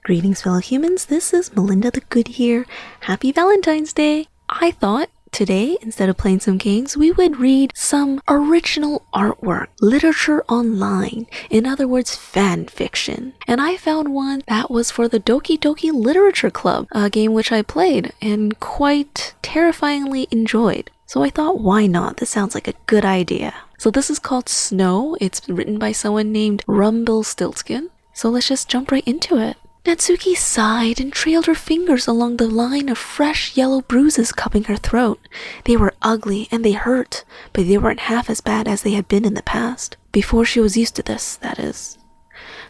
Greetings, fellow humans. This is Melinda the Good here. Happy Valentine's Day. I thought today, instead of playing some games, we would read some original artwork, literature online, in other words, fan fiction. And I found one that was for the Doki Doki Literature Club, a game which I played and quite terrifyingly enjoyed. So I thought, why not? This sounds like a good idea. So this is called Snow. It's written by someone named Rumpelstiltskin. So let's just jump right into it. Natsuki sighed and trailed her fingers along the line of fresh yellow bruises cupping her throat. They were ugly and they hurt, but they weren't half as bad as they had been in the past. Before she was used to this, that is.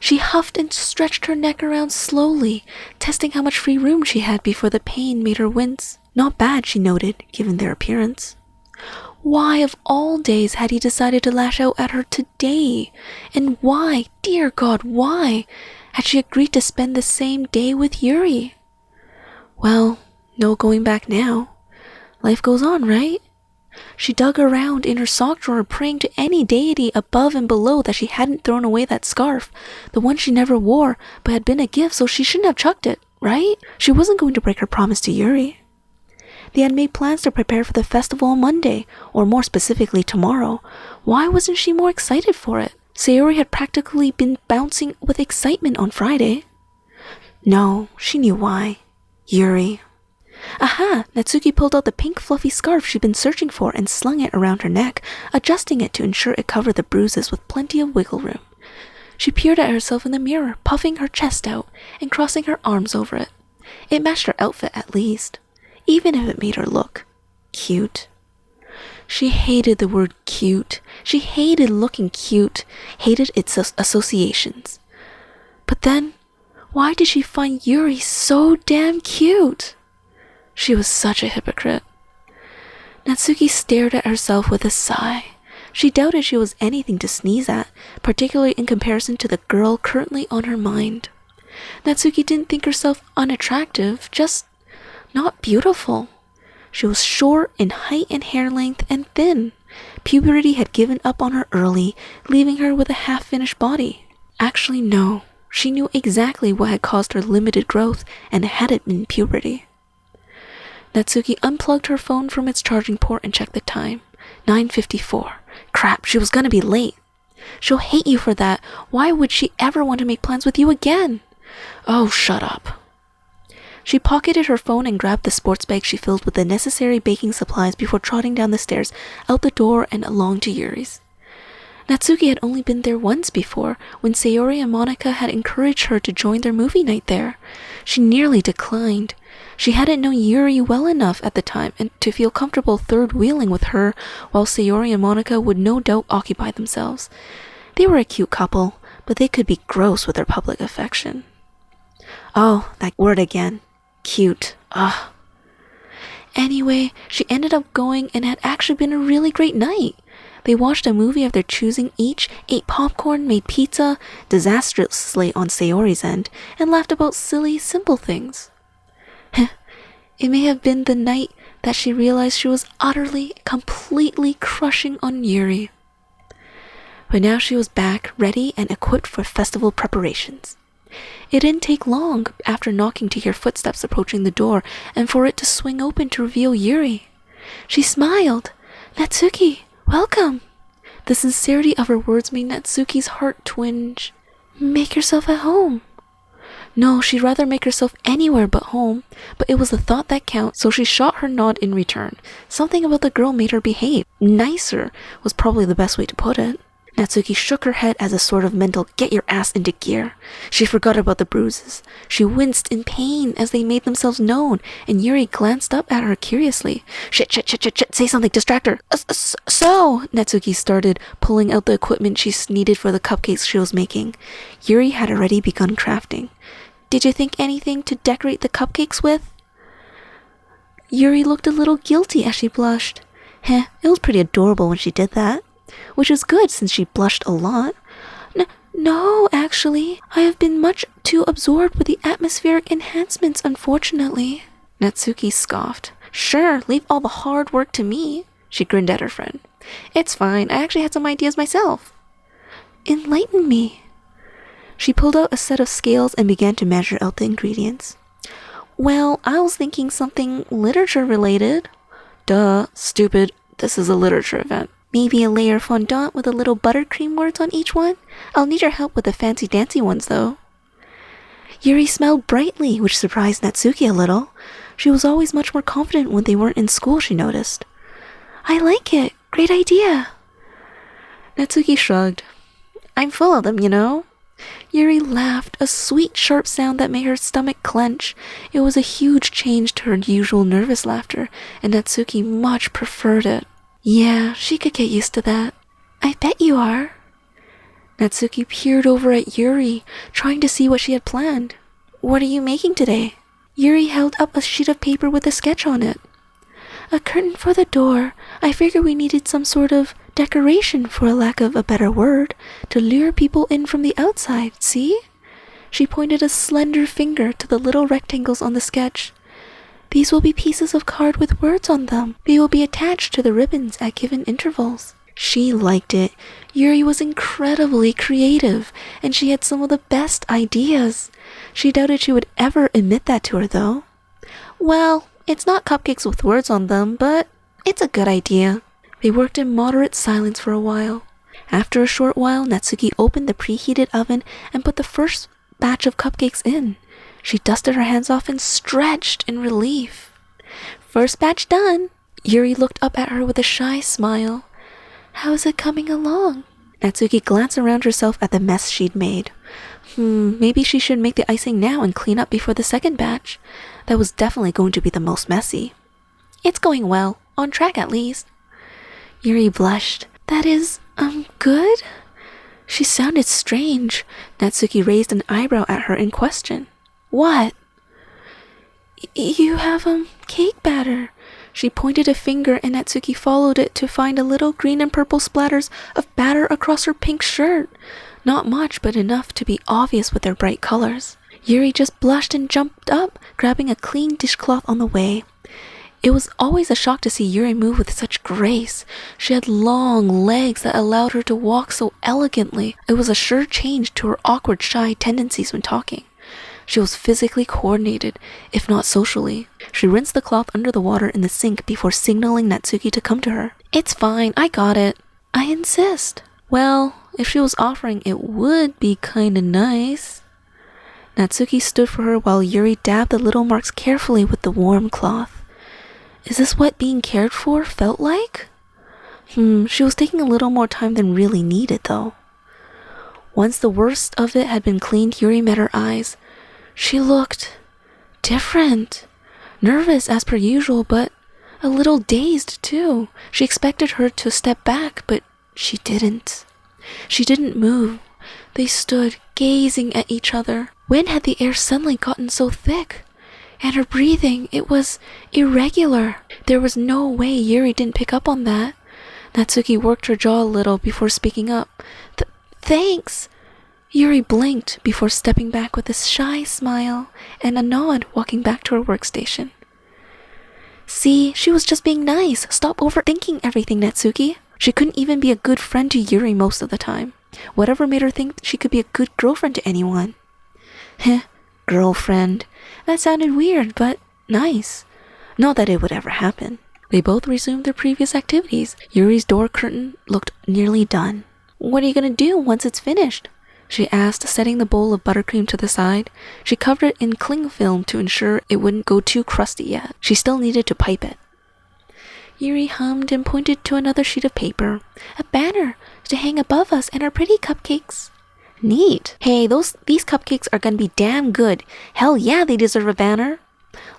She huffed and stretched her neck around slowly, testing how much free room she had before the pain made her wince. Not bad, she noted, given their appearance. Why of all days had he decided to lash out at her today? And why, dear God, why had she agreed to spend the same day with Yuri? Well, no going back now. Life goes on, right? She dug around in her sock drawer, praying to any deity above and below that she hadn't thrown away that scarf, the one she never wore, but had been a gift, so she shouldn't have chucked it, right? She wasn't going to break her promise to Yuri. They had made plans to prepare for the festival on Monday, or more specifically tomorrow. Why wasn't she more excited for it? Sayori had practically been bouncing with excitement on Friday. No, she knew why. Yuri. Aha! Natsuki pulled out the pink fluffy scarf she'd been searching for and slung it around her neck, adjusting it to ensure it covered the bruises with plenty of wiggle room. She peered at herself in the mirror, puffing her chest out and crossing her arms over it. It matched her outfit at least, even if it made her look cute. She hated the word cute. She hated looking cute, hated its associations. But then, why did she find Yuri so damn cute? She was such a hypocrite. Natsuki stared at herself with a sigh. She doubted she was anything to sneeze at, particularly in comparison to the girl currently on her mind. Natsuki didn't think herself unattractive, just not beautiful. She was short in height and hair length and thin. Puberty had given up on her early, leaving her with a half-finished body. Actually, no. She knew exactly what had caused her limited growth, and it hadn't been puberty. Natsuki unplugged her phone from its charging port and checked the time. 9:54. Crap, she was gonna be late. She'll hate you for that. Why would she ever want to make plans with you again? Oh, shut up. She pocketed her phone and grabbed the sports bag she filled with the necessary baking supplies before trotting down the stairs, out the door and along to Yuri's. Natsuki had only been there once before, when Sayori and Monica had encouraged her to join their movie night there. She nearly declined. She hadn't known Yuri well enough at the time and to feel comfortable third-wheeling with her, while Sayori and Monica would no doubt occupy themselves. They were a cute couple, but they could be gross with their public affection. Oh, that word again. Cute. Ugh. Anyway, she ended up going and had actually been a really great night. They watched a movie of their choosing each, ate popcorn, made pizza, disastrously on Sayori's end, and laughed about silly, simple things. It may have been the night that she realized she was utterly, completely crushing on Yuri. But now she was back, ready and equipped for festival preparations. It didn't take long after knocking to hear footsteps approaching the door and for it to swing open to reveal Yuri. She smiled. Natsuki, welcome. The sincerity of her words made Natsuki's heart twinge. Make yourself at home. No, she'd rather make herself anywhere but home, but it was the thought that counted, so she shot her nod in return. Something about the girl made her behave. Nicer was probably the best way to put it. Natsuki shook her head as a sort of mental get your ass into gear. She forgot about the bruises. She winced in pain as they made themselves known, and Yuri glanced up at her curiously. Shit, say something, distract her. So, Natsuki started, pulling out the equipment she needed for the cupcakes she was making. Yuri had already begun crafting. Did you think anything to decorate the cupcakes with? Yuri looked a little guilty as she blushed. It was pretty adorable when she did that. Which was good since she blushed a lot. No, actually, I have been much too absorbed with the atmospheric enhancements, unfortunately. Natsuki scoffed. Sure, leave all the hard work to me. She grinned at her friend. It's fine, I actually had some ideas myself. Enlighten me. She pulled out a set of scales and began to measure out the ingredients. Well, I was thinking something literature related. Duh, stupid. This is a literature event. Maybe a layer of fondant with a little buttercream words on each one? I'll need your help with the fancy dancy ones though. Yuri smiled brightly, which surprised Natsuki a little. She was always much more confident when they weren't in school, she noticed. I like it. Great idea. Natsuki shrugged. I'm full of them, you know. Yuri laughed, a sweet, sharp sound that made her stomach clench. It was a huge change to her usual nervous laughter, and Natsuki much preferred it. Yeah, she could get used to that. I bet you are. Natsuki peered over at Yuri, trying to see what she had planned. What are you making today? Yuri held up a sheet of paper with a sketch on it. A curtain for the door. I figured we needed some sort of decoration, for lack of a better word, to lure people in from the outside, see? She pointed a slender finger to the little rectangles on the sketch. These will be pieces of card with words on them. They will be attached to the ribbons at given intervals. She liked it. Yuri was incredibly creative, and she had some of the best ideas. She doubted she would ever admit that to her, though. Well, it's not cupcakes with words on them, but it's a good idea. They worked in moderate silence for a while. After a short while, Natsuki opened the preheated oven and put the first batch of cupcakes in. She dusted her hands off and stretched in relief. First batch done. Yuri looked up at her with a shy smile. How's it coming along? Natsuki glanced around herself at the mess she'd made. Maybe she should make the icing now and clean up before the second batch. That was definitely going to be the most messy. It's going well. On track at least. Yuri blushed. That is, good? She sounded strange. Natsuki raised an eyebrow at her in question. What? You have, cake batter. She pointed a finger and Natsuki followed it to find a little green and purple splatters of batter across her pink shirt. Not much, but enough to be obvious with their bright colors. Yuri just blushed and jumped up, grabbing a clean dishcloth on the way. It was always a shock to see Yuri move with such grace. She had long legs that allowed her to walk so elegantly. It was a sure change to her awkward, shy tendencies when talking. She was physically coordinated, if not socially. She rinsed the cloth under the water in the sink before signaling Natsuki to come to her. It's fine, I got it. I insist. Well, if she was offering, it would be kinda nice. Natsuki stood for her while Yuri dabbed the little marks carefully with the warm cloth. Is this what being cared for felt like? She was taking a little more time than really needed, though. Once the worst of it had been cleaned, Yuri met her eyes. She looked different. Nervous as per usual, but a little dazed too. She expected her to step back, but she didn't. She didn't move. They stood, gazing at each other. When had the air suddenly gotten so thick? And her breathing, it was irregular. There was no way Yuri didn't pick up on that. Natsuki worked her jaw a little before speaking up. Thanks! Yuri blinked before stepping back with a shy smile and a nod, walking back to her workstation. See, she was just being nice. Stop overthinking everything, Natsuki. She couldn't even be a good friend to Yuri most of the time. Whatever made her think she could be a good girlfriend to anyone. Heh, girlfriend. That sounded weird, but nice. Not that it would ever happen. They both resumed their previous activities. Yuri's door curtain looked nearly done. What are you gonna do once it's finished? She asked, setting the bowl of buttercream to the side. She covered it in cling film to ensure it wouldn't go too crusty yet. She still needed to pipe it. Yuri hummed and pointed to another sheet of paper. A banner to hang above us and our pretty cupcakes. Neat. Hey, these cupcakes are gonna be damn good. Hell yeah, they deserve a banner.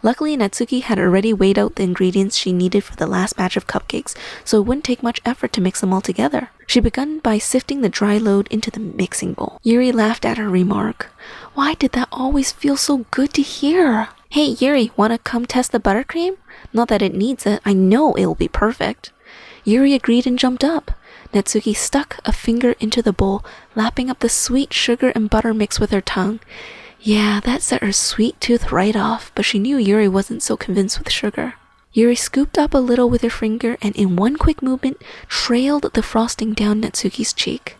Luckily, Natsuki had already weighed out the ingredients she needed for the last batch of cupcakes, so it wouldn't take much effort to mix them all together. She began by sifting the dry load into the mixing bowl. Yuri laughed at her remark. Why did that always feel so good to hear? Hey, Yuri, wanna come test the buttercream? Not that it needs it, I know it'll be perfect. Yuri agreed and jumped up. Natsuki stuck a finger into the bowl, lapping up the sweet sugar and butter mix with her tongue. Yeah, that set her sweet tooth right off, but she knew Yuri wasn't so convinced with sugar. Yuri scooped up a little with her finger and in one quick movement trailed the frosting down Natsuki's cheek.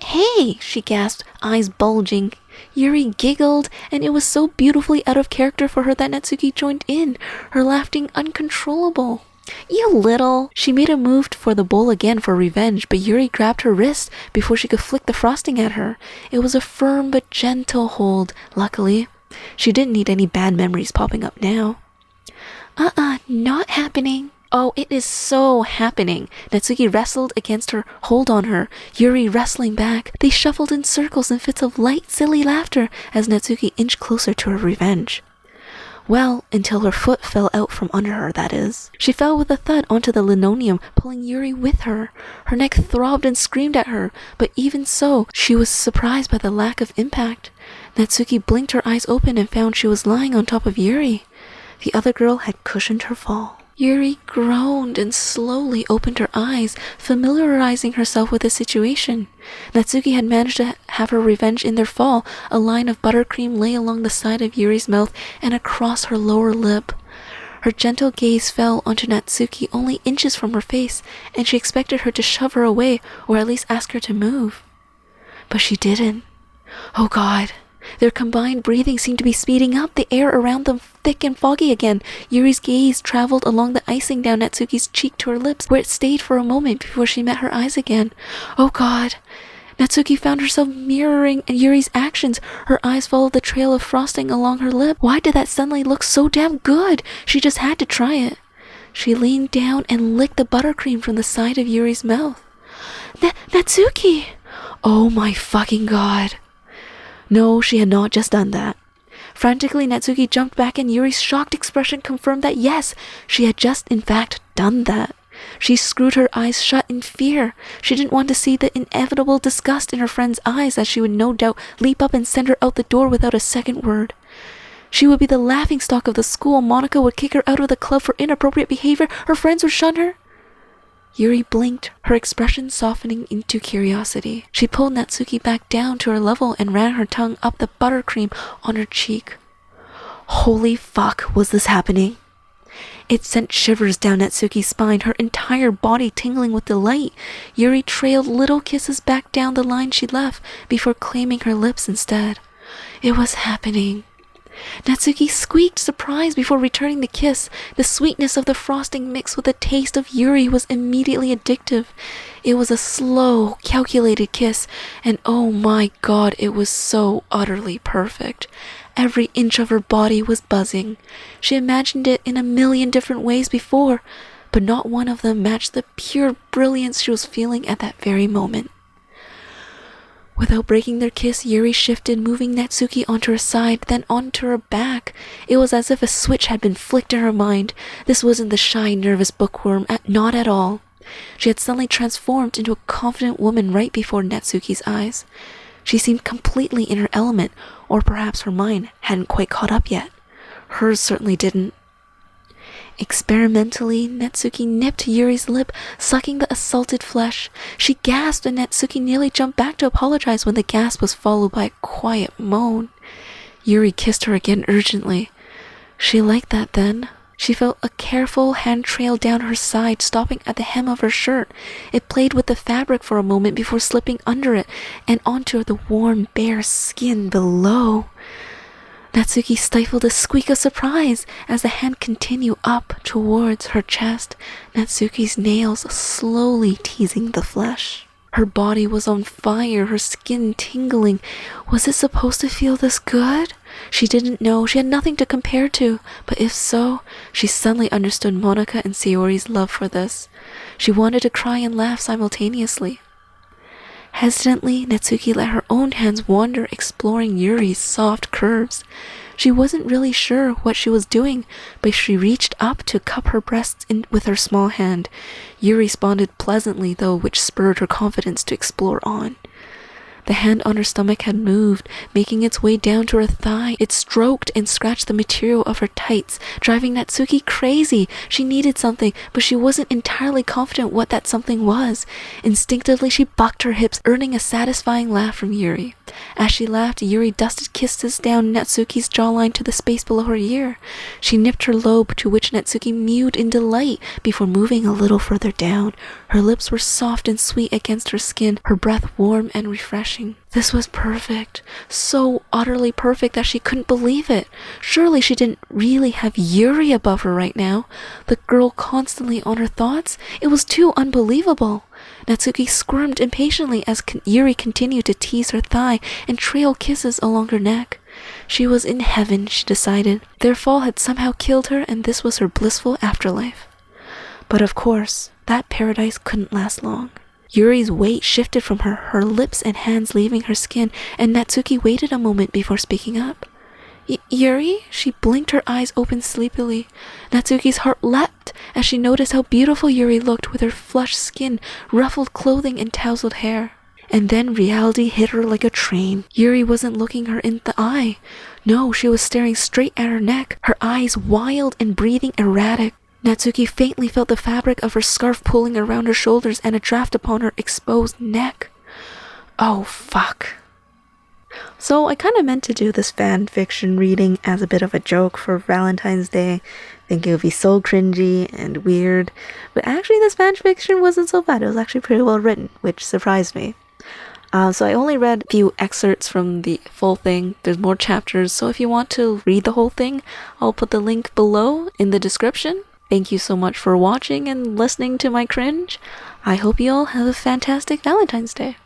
Hey, she gasped, eyes bulging. Yuri giggled, and it was so beautifully out of character for her that Natsuki joined in, her laughing uncontrollable. You little... She made a move for the bowl again for revenge, but Yuri grabbed her wrist before she could flick the frosting at her. It was a firm but gentle hold, luckily. She didn't need any bad memories popping up now. Not happening. Oh, it is so happening. Natsuki wrestled against her hold on her, Yuri wrestling back. They shuffled in circles in fits of light, silly laughter as Natsuki inched closer to her revenge. Well, until her foot fell out from under her, that is. She fell with a thud onto the linoleum, pulling Yuri with her. Her neck throbbed and screamed at her, but even so, she was surprised by the lack of impact. Natsuki blinked her eyes open and found she was lying on top of Yuri. The other girl had cushioned her fall. Yuri groaned and slowly opened her eyes, familiarizing herself with the situation. Natsuki had managed to have her revenge in their fall. A line of buttercream lay along the side of Yuri's mouth and across her lower lip. Her gentle gaze fell onto Natsuki only inches from her face, and she expected her to shove her away or at least ask her to move. But she didn't. Oh God. Their combined breathing seemed to be speeding up, the air around them thick and foggy again. Yuri's gaze traveled along the icing down Natsuki's cheek to her lips, where it stayed for a moment before she met her eyes again. Oh God! Natsuki found herself mirroring Yuri's actions. Her eyes followed the trail of frosting along her lip. Why did that suddenly look so damn good? She just had to try it. She leaned down and licked the buttercream from the side of Yuri's mouth. Natsuki! Oh my fucking God! No, she had not just done that. Frantically, Natsuki jumped back and Yuri's shocked expression confirmed that yes, she had just in fact done that. She screwed her eyes shut in fear. She didn't want to see the inevitable disgust in her friend's eyes as she would no doubt leap up and send her out the door without a second word. She would be the laughingstock of the school. Monica would kick her out of the club for inappropriate behavior. Her friends would shun her. Yuri blinked, her expression softening into curiosity. She pulled Natsuki back down to her level and ran her tongue up the buttercream on her cheek. Holy fuck, was this happening? It sent shivers down Natsuki's spine, her entire body tingling with delight. Yuri trailed little kisses back down the line she left before claiming her lips instead. It was happening. Natsuki squeaked, surprised, before returning the kiss. The sweetness of the frosting mixed with the taste of Yuri was immediately addictive. It was a slow, calculated kiss, and oh my God, it was so utterly perfect. Every inch of her body was buzzing. She imagined it in a million different ways before, but not one of them matched the pure brilliance she was feeling at that very moment. Without breaking their kiss, Yuri shifted, moving Natsuki onto her side, then onto her back. It was as if a switch had been flicked in her mind. This wasn't the shy, nervous bookworm, not at all. She had suddenly transformed into a confident woman right before Natsuki's eyes. She seemed completely in her element, or perhaps her mind hadn't quite caught up yet. Hers certainly didn't. Experimentally, Natsuki nipped Yuri's lip, sucking the assaulted flesh. She gasped and Natsuki nearly jumped back to apologize when the gasp was followed by a quiet moan. Yuri kissed her again urgently. She liked that then. She felt a careful hand trail down her side, stopping at the hem of her shirt. It played with the fabric for a moment before slipping under it and onto the warm, bare skin below. Natsuki stifled a squeak of surprise as the hand continued up towards her chest, Natsuki's nails slowly teasing the flesh. Her body was on fire, her skin tingling. Was it supposed to feel this good? She didn't know. She had nothing to compare to. But if so, she suddenly understood Monica and Sayori's love for this. She wanted to cry and laugh simultaneously. Hesitantly, Natsuki let her own hands wander, exploring Yuri's soft curves. She wasn't really sure what she was doing, but she reached up to cup her breasts with her small hand. Yuri responded pleasantly, though, which spurred her confidence to explore on. The hand on her stomach had moved, making its way down to her thigh. It stroked and scratched the material of her tights, driving Natsuki crazy. She needed something, but she wasn't entirely confident what that something was. Instinctively, she bucked her hips, earning a satisfying laugh from Yuri. As she laughed, Yuri dusted kisses down Natsuki's jawline to the space below her ear. She nipped her lobe, to which Natsuki mewed in delight before moving a little further down. Her lips were soft and sweet against her skin, her breath warm and refreshing. This was perfect. So utterly perfect that she couldn't believe it. Surely she didn't really have Yuri above her right now. The girl constantly on her thoughts? It was too unbelievable. Natsuki squirmed impatiently as Yuri continued to tease her thigh and trail kisses along her neck. She was in heaven, she decided. Their fall had somehow killed her, and this was her blissful afterlife. But of course, that paradise couldn't last long. Yuri's weight shifted from her lips and hands leaving her skin, and Natsuki waited a moment before speaking up. Yuri? She blinked, her eyes open sleepily. Natsuki's heart leapt as she noticed how beautiful Yuri looked with her flushed skin, ruffled clothing, and tousled hair. And then reality hit her like a train. Yuri wasn't looking her in the eye. No, she was staring straight at her neck, her eyes wild and breathing erratic. Natsuki faintly felt the fabric of her scarf pulling around her shoulders and a draft upon her exposed neck. Oh, fuck. So I kind of meant to do this fan fiction reading as a bit of a joke for Valentine's Day, thinking it would be so cringy and weird, but actually this fan fiction wasn't so bad. It was actually pretty well written, which surprised me. So I only read a few excerpts from the full thing. There's more chapters, so if you want to read the whole thing, I'll put the link below in the description. Thank you so much for watching and listening to my cringe. I hope you all have a fantastic Valentine's Day.